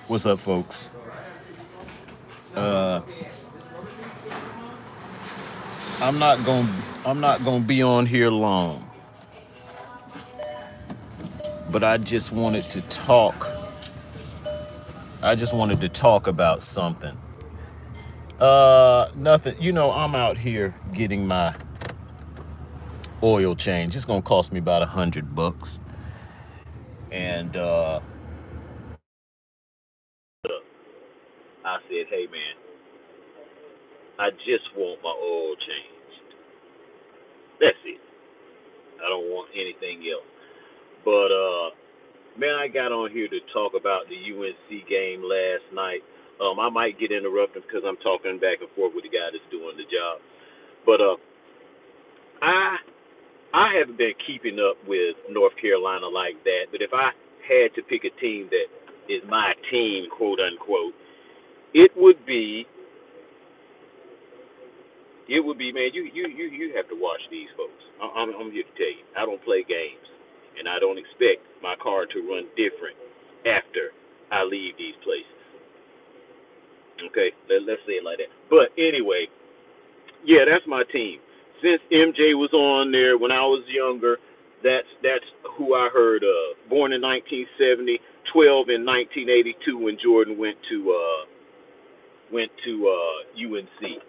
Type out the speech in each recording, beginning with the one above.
What's up, folks? Uh, I'm not gonna I'm not gonna be on here long, but I just wanted to talk about something. Nothing. I'm out here getting my oil change. It's gonna cost me about $100, and I said, "Hey, man, I just want my oil changed. That's it. I don't want anything else." But man, I got on here to talk about the UNC game last night. I might get interrupted because I'm talking back and forth with the guy that's doing the job. But I I haven't been keeping up with North Carolina like that. But if I had to pick a team that is my team, quote unquote, it would be man. You have to watch these folks. I'm here to tell you. I don't play games, and I don't expect my car to run different after I leave these places. Okay, let's say it like that. But anyway, yeah, that's my team. Since MJ was on there when I was younger, that's who I heard of. Born in 1970, 12 in 1982 when Jordan went to UNC.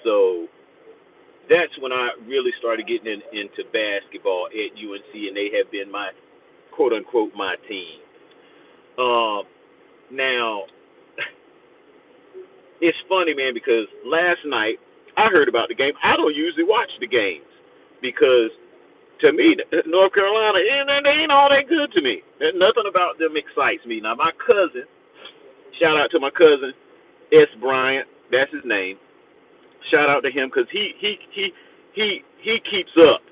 So that's when I really started getting into basketball at UNC, and they have been my quote unquote my team. Uh, Now it's funny, man, because last night I heard about the game. I don't usually watch the games because to me, North Carolina, they ain't all that good to me. Nothing about them excites me. Now, my cousin, shout out to my cousin S. Bryant, that's his name. Shout out to him because he keeps up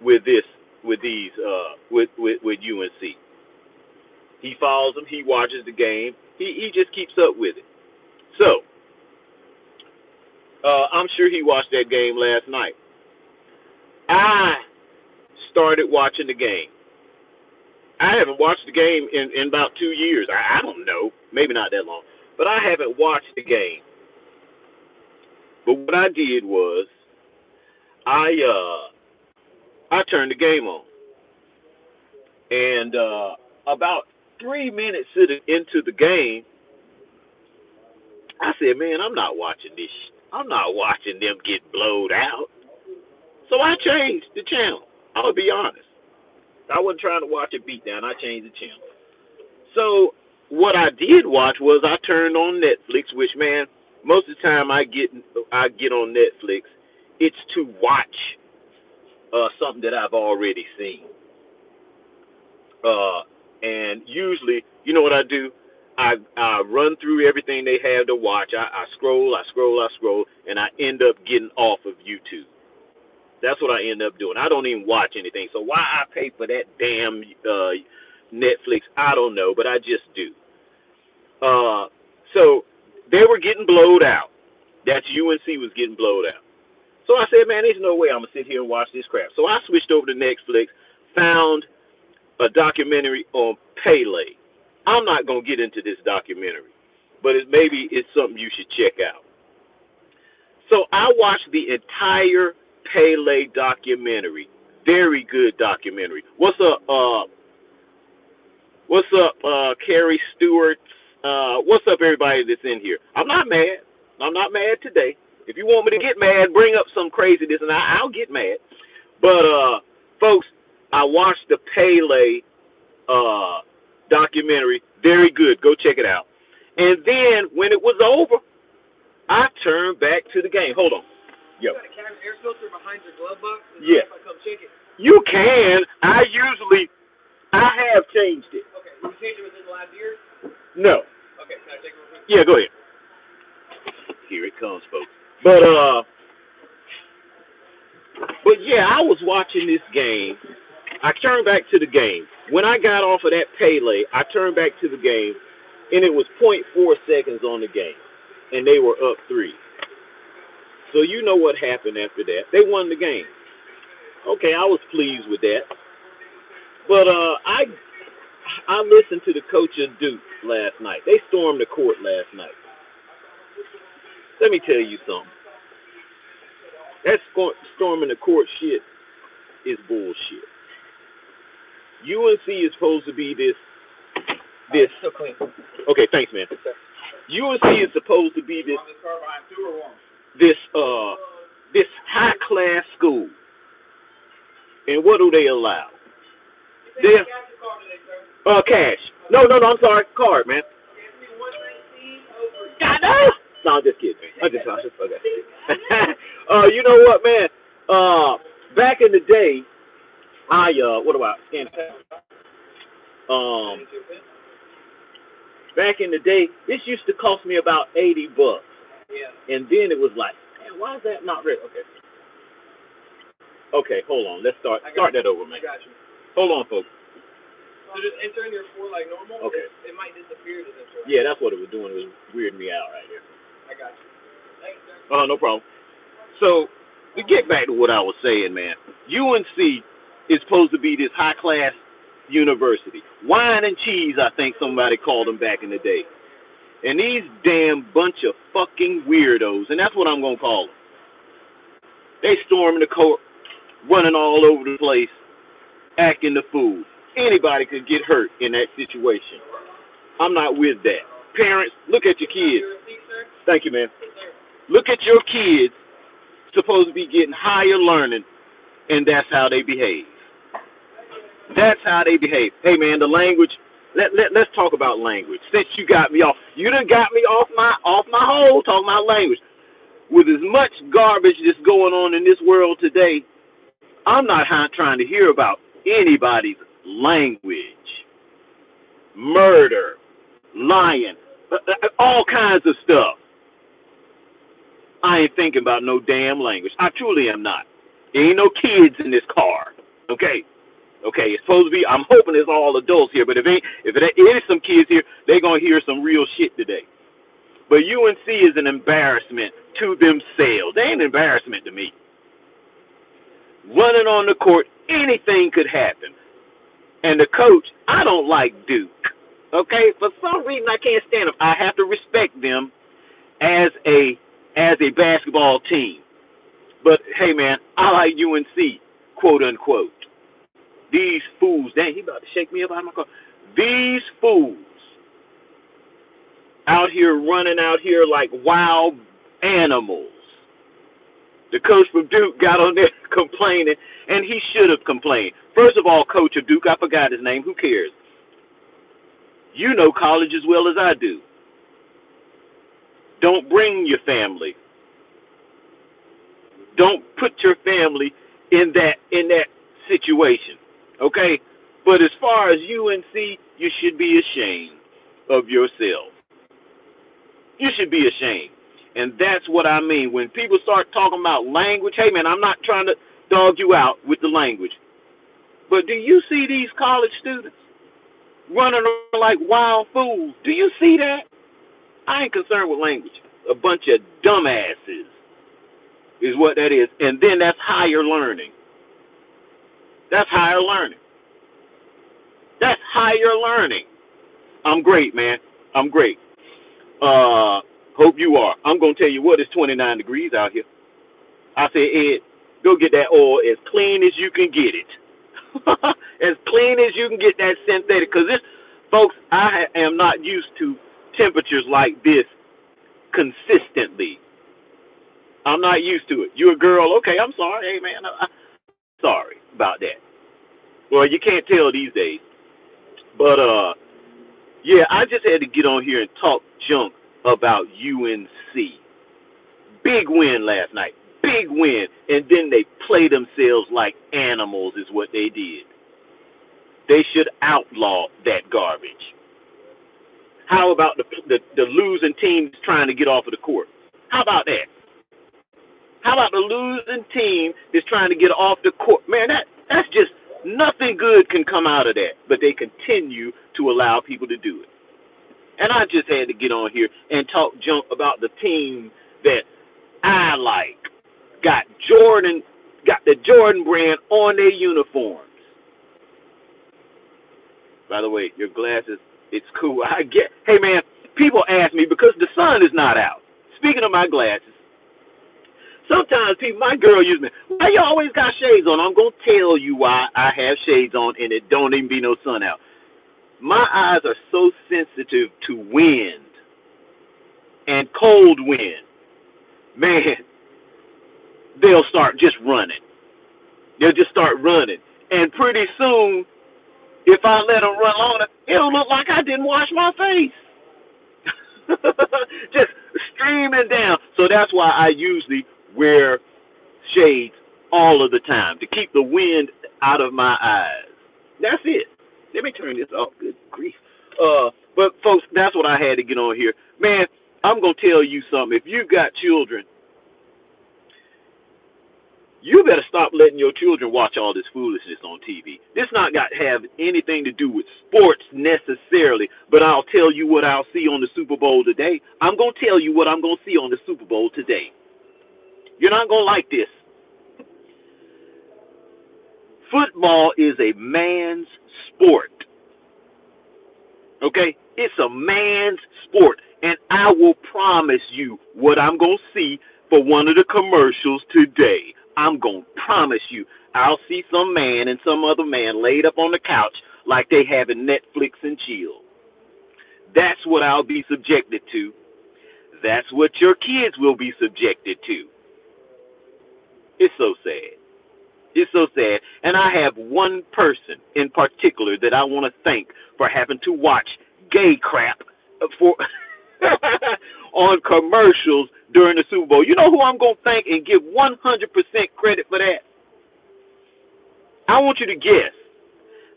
with this with UNC. He follows them. He watches the game. He just keeps up with it. So I'm sure he watched that game last night. I started watching the game. I haven't watched the game in about 2 years. I don't know, maybe not that long, but I haven't watched the game. But what I did was I I turned the game on, and about 3 minutes into the game, I said, "Man, I'm not watching this. I'm not watching them get blowed out." So I changed the channel. I'm gonna be honest. I wasn't trying to watch a beatdown. I changed the channel. So what I did watch was I turned on Netflix, which man, most of the time I get on Netflix, it's to watch something that I've already seen. Uh, and usually, you know what I do? I run through everything they have to watch. I scroll, and I end up getting off of YouTube. That's what I end up doing. I don't even watch anything. So why I pay for that damn Netflix, I don't know, but I just do. So they were getting blowed out. That's UNC was getting blowed out. So I said, man, there's no way I'm gonna sit here and watch this crap. So I switched over to Netflix, found a documentary on Pele. I'm not gonna get into this documentary, but maybe it's something you should check out. So I watched the entire Pele documentary. Very good documentary. What's up? What's up, Carrie Stewart? What's up, everybody that's in here? I'm not mad. I'm not mad today. If you want me to get mad, bring up some craziness, and I'll get mad. But folks, I watched the Pele documentary. Very good. Go check it out. And then when it was over, I turned back to the game. Hold on. Yo. You got a cabin air filter behind your glove box? Yeah. If I come check it. You can. I have changed it. Okay. You changed it within the last year? No. Okay. Can I take it real quick? Yeah, go ahead. Here it comes, folks. But yeah, I was watching this game. I turned back to the game. When I got off of that Pele, I turned back to the game, and it was point 0.4 seconds on the game, and they were up 3. So you know what happened after that. They won the game. Okay, I was pleased with that. But I listened to the coach of Duke last night. They stormed the court last night. Let me tell you something. That storming the court shit is bullshit. UNC is supposed to be this. Still clean. Okay, thanks, man. UNC is supposed to be this high class school. And what do they allow? They cash. No, I'm sorry, card, man. God, no, I'm just kidding. I'm just okay. You know what, man? Back in the day, what do I scan? Back in the day, this used to cost me about $80. Yeah. And then it was like, man, why is that not real? Okay, hold on. Let's start that over, man. I got you. Hold on, folks. So just enter in your 4 like normal. Okay. It might disappear to this. Right? Yeah, that's what it was doing. It was weirding me out right here. I got you. Thanks, sir. No problem. So, to get back to what I was saying, man, UNC is supposed to be this high-class university. Wine and cheese, I think somebody called them back in the day. And these damn bunch of fucking weirdos, and that's what I'm going to call them. They storming the court, running all over the place, acting the fool. Anybody could get hurt in that situation. I'm not with that. Parents, look at your kids. Thank you, man. Look at your kids supposed to be getting higher learning, and that's how they behave. That's how they behave. Hey, man, the language. Let's talk about language. Since you got me off, you done got me off my hole talking about language. With as much garbage that's going on in this world today, I'm not trying to hear about anybody's language, murder, lying, all kinds of stuff. I ain't thinking about no damn language. I truly am not. There ain't no kids in this car. Okay, it's supposed to be. I'm hoping it's all adults here, but if it is some kids here, they're gonna hear some real shit today. But UNC is an embarrassment to themselves. They ain't an embarrassment to me. Running on the court, anything could happen. And the coach, I don't like Duke. Okay, for some reason I can't stand them. I have to respect them as a basketball team. But hey, man, I like UNC, quote unquote. These fools, dang, he about to shake me up out of my car. These fools out here running out here like wild animals. The coach from Duke got on there complaining, and he should have complained. First of all, coach of Duke, I forgot his name. Who cares? You know college as well as I do. Don't bring your family. Don't put your family in that situation, okay? But as far as UNC, you should be ashamed of yourself. You should be ashamed. And that's what I mean. When people start talking about language, hey, man, I'm not trying to dog you out with the language. But do you see these college students running around like wild fools? Do you see that? I ain't concerned with language. A bunch of dumbasses is what that is. And then that's higher learning. That's higher learning. That's higher learning. I'm great, man. I'm great. Hope you are. I'm going to tell you what, it's 29 degrees out here. I said, Ed, go get that oil as clean as you can get it. As clean as you can get that synthetic. Because this, folks, I am not used to temperatures like this consistently. I'm not used to it. You a girl, okay, I'm sorry. Hey, man, I'm sorry about that. Well, you can't tell these days. But, yeah, I just had to get on here and talk junk about UNC. Big win last night. Big win. And then they play themselves like animals is what they did. They should outlaw that garbage. How about the losing team trying to get off of the court? How about that? How about the losing team that's trying to get off the court? Man, that's just nothing good can come out of that. But they continue to allow people to do it. And I just had to get on here and talk junk about the team that I like. Got the Jordan brand on their uniforms. By the way, your glasses, it's cool. I get. Hey man, people ask me because the sun is not out. Speaking of my glasses, sometimes people, my girl uses me. Why you always got shades on? I'm gonna tell you why I have shades on and it don't even be no sun out. My eyes are so sensitive to wind and cold wind. Man, they'll start just running. They'll just start running. And pretty soon, if I let them run longer, it'll look like I didn't wash my face. Just streaming down. So that's why I usually wear shades all of the time, to keep the wind out of my eyes. That's it. Let me turn this off. Good grief. But folks, that's what I had to get on here. Man, I'm going to tell you something. If you got children, you better stop letting your children watch all this foolishness on TV. This not got to have anything to do with sports necessarily, but I'll tell you what I'll see on the Super Bowl today. I'm going to tell you what I'm going to see on the Super Bowl today. You're not going to like this. Football is a man's sport. Okay? It's a man's sport. And I will promise you what I'm going to see for one of the commercials today. I'm going to promise you I'll see some man and some other man laid up on the couch like they having Netflix and chill. That's what I'll be subjected to. That's what your kids will be subjected to. It's so sad. It's so sad. And I have one person in particular that I want to thank for having to watch gay crap for on commercials during the Super Bowl. You know who I'm going to thank and give 100% credit for that? I want you to guess.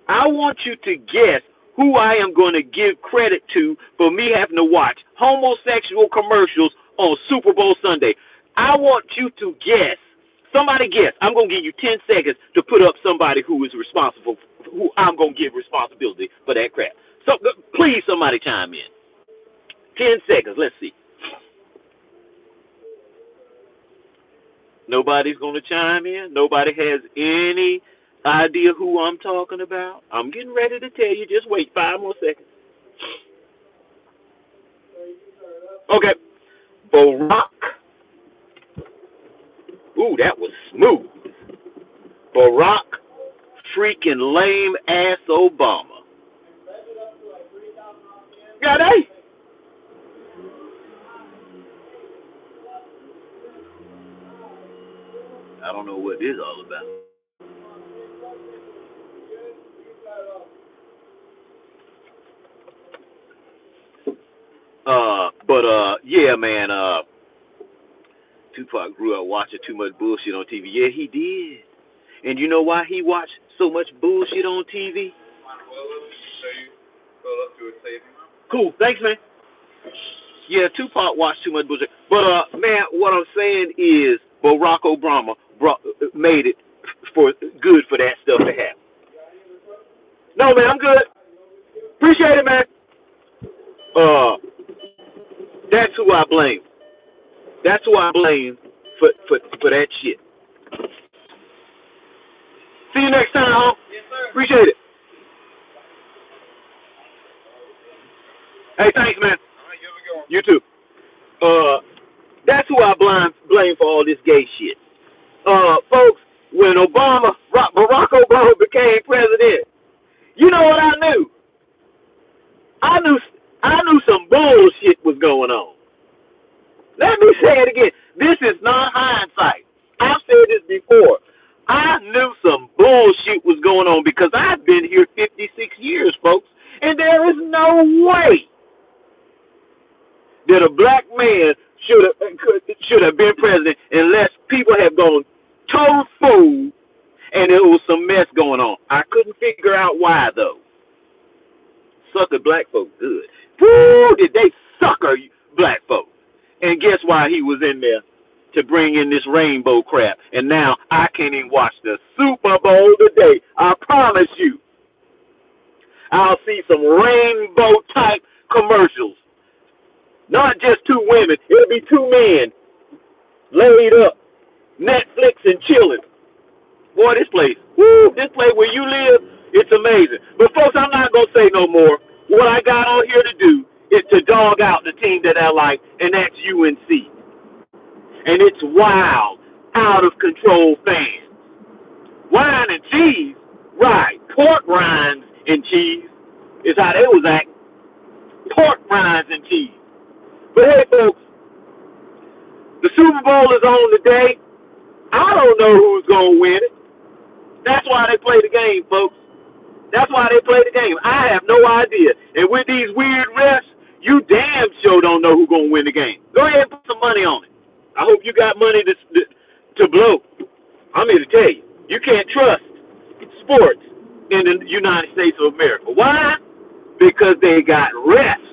I want you to guess who I am going to give credit to for me having to watch homosexual commercials on Super Bowl Sunday. I want you to guess. Somebody guess. I'm going to give you 10 seconds to put up somebody who is responsible, who I'm going to give responsibility for that crap. So please, somebody chime in. 10 seconds. Let's see. Nobody's going to chime in. Nobody has any idea who I'm talking about. I'm getting ready to tell you. Just wait 5 more seconds. Okay. Barack. Ooh, that was smooth. Barack freaking lame ass Obama. Got it? I don't know what this is all about. Yeah, man, Tupac grew up watching too much bullshit on TV. Yeah, he did. And you know why he watched so much bullshit on TV? Cool, thanks, man. Yeah, Tupac watched too much bullshit. But, man, what I'm saying is Barack Obama made it for good for that stuff to happen. No, man, I'm good. Appreciate it, man. That's who I blame. That's who I blame for that shit. See you next time, huh? Yes, sir. Appreciate it. Hey, thanks, man. All right, here we go. You too. That's who I blame for all this gay shit. Folks, when Barack Obama became president, you know what I knew? I knew some bullshit was going on. Let me say it again. This is not hindsight. I've said this before. I knew some bullshit was going on because I've been here 56 years, folks, and there is no way that a black man should have been president unless people have gone total fool and there was some mess going on. I couldn't figure out why, though. Sucker black folk good. Woo, did they sucker black folk? And guess why he was in there? To bring in this rainbow crap. And now I can't even watch the Super Bowl today. I promise you. I'll see some rainbow type commercials. Not just 2 women. It'll be 2 men laid up, Netflix and chilling. Boy, this place where you live It's amazing. But folks, I'm not gonna say no more. What I got on here to do is to dog out the team that I like, and that's UNC. And it's wild, out of control fans. Wine and cheese, right? Pork rinds and cheese is how they was acting. Pork rinds and cheese. But hey, folks, the Super Bowl is on today. I don't know who's gonna win it. That's why they play the game, folks. That's why they play the game. I have no idea. And with these weird refs, you damn sure don't know who's gonna win the game. Go ahead and put some money on it. I hope you got money to blow. I'm here to tell you, you can't trust sports in the United States of America. Why? Because they got refs.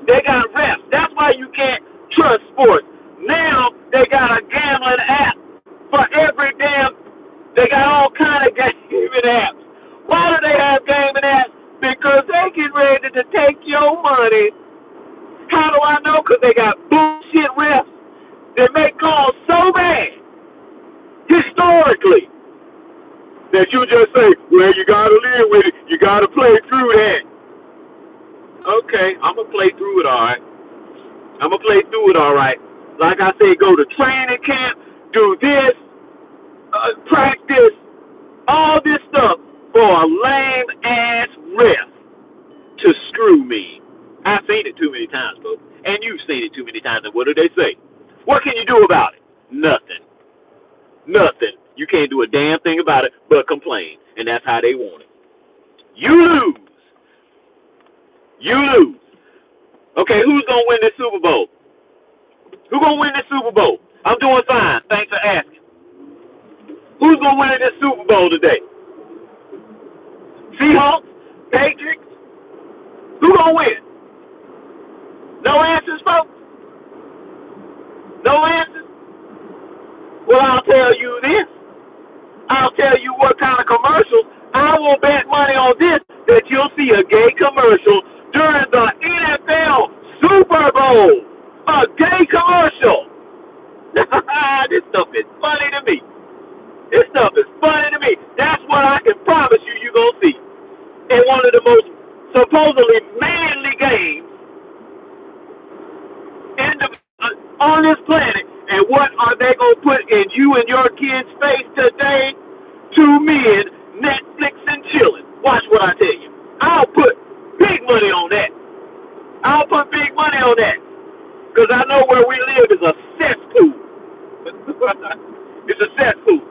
They got refs. That's why you can't trust sports. Now they got a gambling app for every damn. They got all kind of gaming apps. Why do they have gaming apps? Because they get ready to take your money. How do I know? Because they got bullshit refs that make calls so bad historically that you just say, well, you got to live with it. You got to play through that. Okay, I'm going to play through it all right. I'm going to play through it all right. Like I said, go to training camp, do this, practice, all this stuff for a lame-ass ref to screw me. I've seen it too many times, folks. And you've seen it too many times. And what do they say? What can you do about it? Nothing. Nothing. You can't do a damn thing about it but complain. And that's how they want it. You lose. You lose. Okay, who's going to win this Super Bowl? Who's going to win this Super Bowl? I'm doing fine. Thanks for asking. Who's going to win this Super Bowl today? Seahawks? Patriots? Who's going to win? No answers, folks? No answers? Well, I'll tell you this. I'll tell you what kind of commercials. I will bet money on this that you'll see a gay commercial during the NFL Super Bowl. A gay commercial. This stuff is funny to me. This stuff is funny to me. That's what I can promise you you're going to see in one of the most supposedly manly games in the, on this planet. And what are they going to put in you and your kids' face today? Two men, Netflix and chilling. Watch what I tell you. I'll put big money on that. I'll put big money on that. Because I know where we live is a cesspool. It's a cesspool.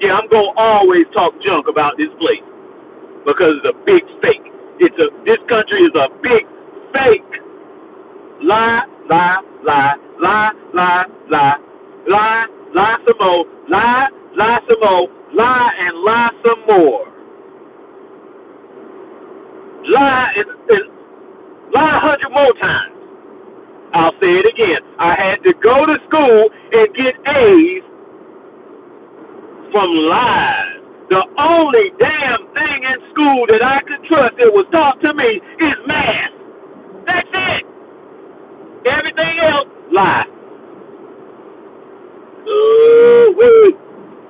Yeah, I'm going to always talk junk about this place. Because it's a big fake. This country is a big fake. Lie, lie, lie, lie, lie, lie, lie, lie some more, lie, lie some more, lie and lie some more. Lie and lie 100 more times. I'll say it again. I had to go to school and get A's from lies. The only damn thing in school that I could trust that was taught to me is math. That's it. Everything else, lie. Ooh,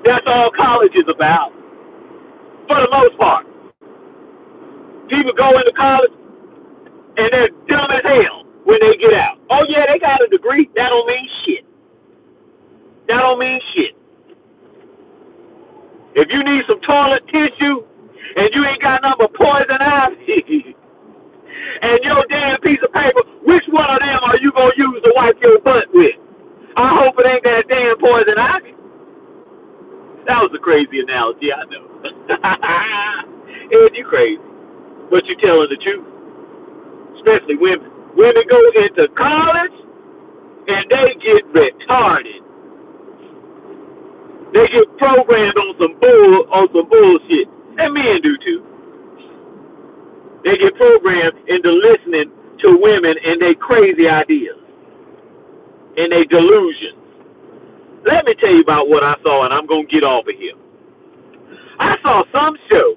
that's all college is about. For the most part. People go into college and they're dumb as hell when they get out. Oh yeah, they got a degree. That don't mean shit. That don't mean shit. If you need some toilet tissue and you ain't got nothing but poison ivy and your damn piece of paper, which one of them are you going to use to wipe your butt with? I hope it ain't that damn poison ivy. That was a crazy analogy, I know. Ed, you crazy. But you telling the truth. Especially women. Women go into college and they get retarded. They get programmed on some bullshit. And men do too. They get programmed into listening to women and their crazy ideas. And their delusions. Let me tell you about what I saw, and I'm going to get off of here. I saw some show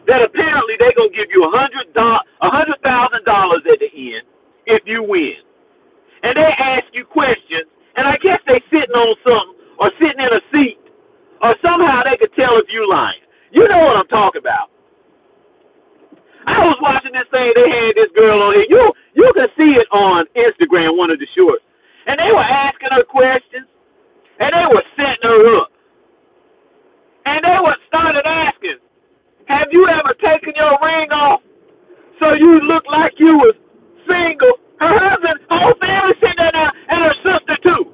that apparently they're going to give you $100,000 at the end if you win. And they ask you questions, and I guess they sitting on something or sitting in a seat, or somehow they could tell if you lying. You watching this thing, they had this girl on here. You can see it on Instagram, one of the shorts. And they were asking her questions, and they were setting her up. And they were started asking, have you ever taken your ring off so you look like you was single? Her husband, whole family sitting there now, and her sister too.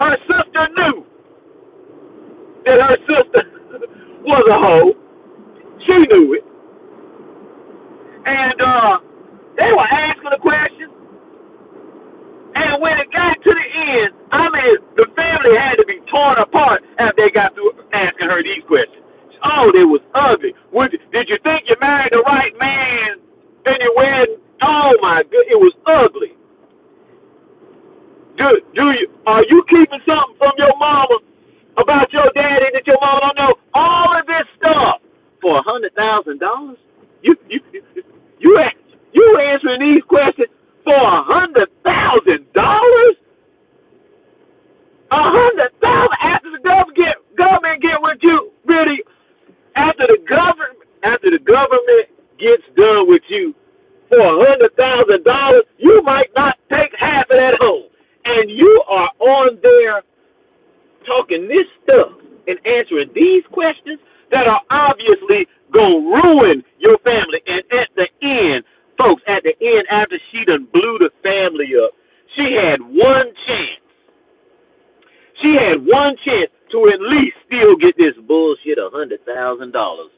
Her sister knew that her sister was a hoe. She knew it. And they were asking the questions. And when it got to the end, I mean, the family had to be torn apart after they got through asking her these questions. Oh, they was ugly. Did you think you married the right man in your wedding? Oh my God, it was ugly. Are you keeping something from your mama about your daddy that your mama don't know? All of this stuff for $100,000? You answering these questions for $100,000? $100,000 after the government get with you, really? After the government gets done with you for $100,000, you might not take half of that home, and you are on there talking this stuff and answering these questions that are obviously gonna ruin your family. And at the end, folks, after she done blew the family up, she had one chance. She had one chance to at least still get this bullshit $100,000.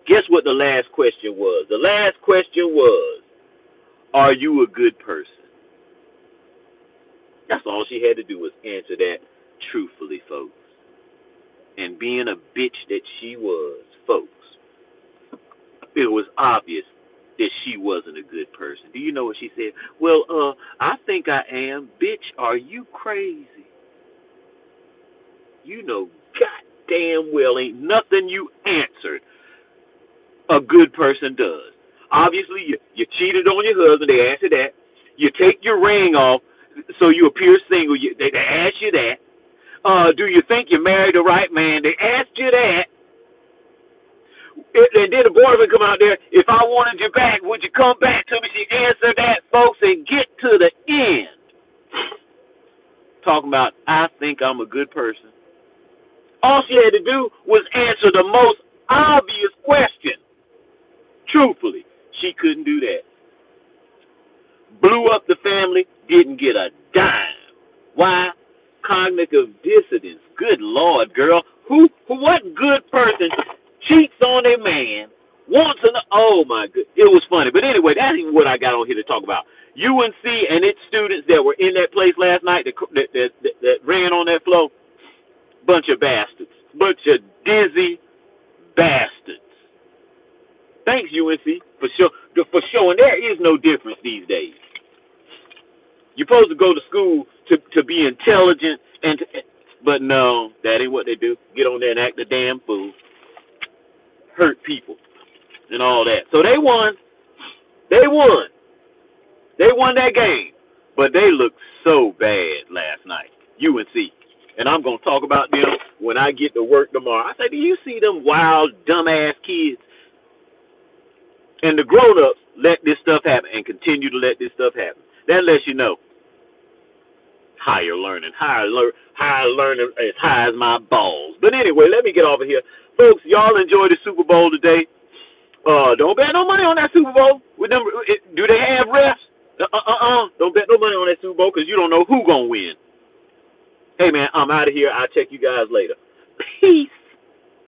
Guess what the last question was? The last question was, are you a good person? That's all she had to do was answer that truthfully, folks. And being a bitch that she was, folks, it was obvious that she wasn't a good person. Do you know what she said? Well, I think I am. Bitch, are you crazy? You know goddamn well ain't nothing you answered a good person does. Obviously, you cheated on your husband. They asked you that. You take your ring off so you appear single. They asked you that. Do you think you married the right man? They asked you that. And then the boyfriend come out there, if I wanted you back, would you come back to me? She answered that, folks, and get to the end. Talking about, I think I'm a good person. All she had to do was answer the most obvious question. Truthfully, she couldn't do that. Blew up the family, didn't get a dime. Why? Cognitive dissonance. Good Lord, girl. What good person cheats on a man, wants an... Oh, my God. It was funny. But anyway, that ain't what I got on here to talk about. UNC and its students that were in that place last night that ran on that floor, bunch of bastards. Bunch of dizzy bastards. Thanks, UNC, for showing there is no difference these days. You're supposed to go to school to be intelligent, but no, that ain't what they do. Get on there and act a damn fool. Hurt people and all that. So they won. They won. They won that game. But they looked so bad last night. UNC. And I'm going to talk about them when I get to work tomorrow. I say, do you see them wild, dumbass kids? And the grown-ups let this stuff happen and continue to let this stuff happen. That lets you know. Higher learning as high as my balls. But anyway, let me get over here. Folks, y'all enjoy the Super Bowl today. Don't bet no money on that Super Bowl. Do they have refs? Don't bet no money on that Super Bowl because you don't know who's going to win. Hey, man, I'm out of here. I'll check you guys later. Peace.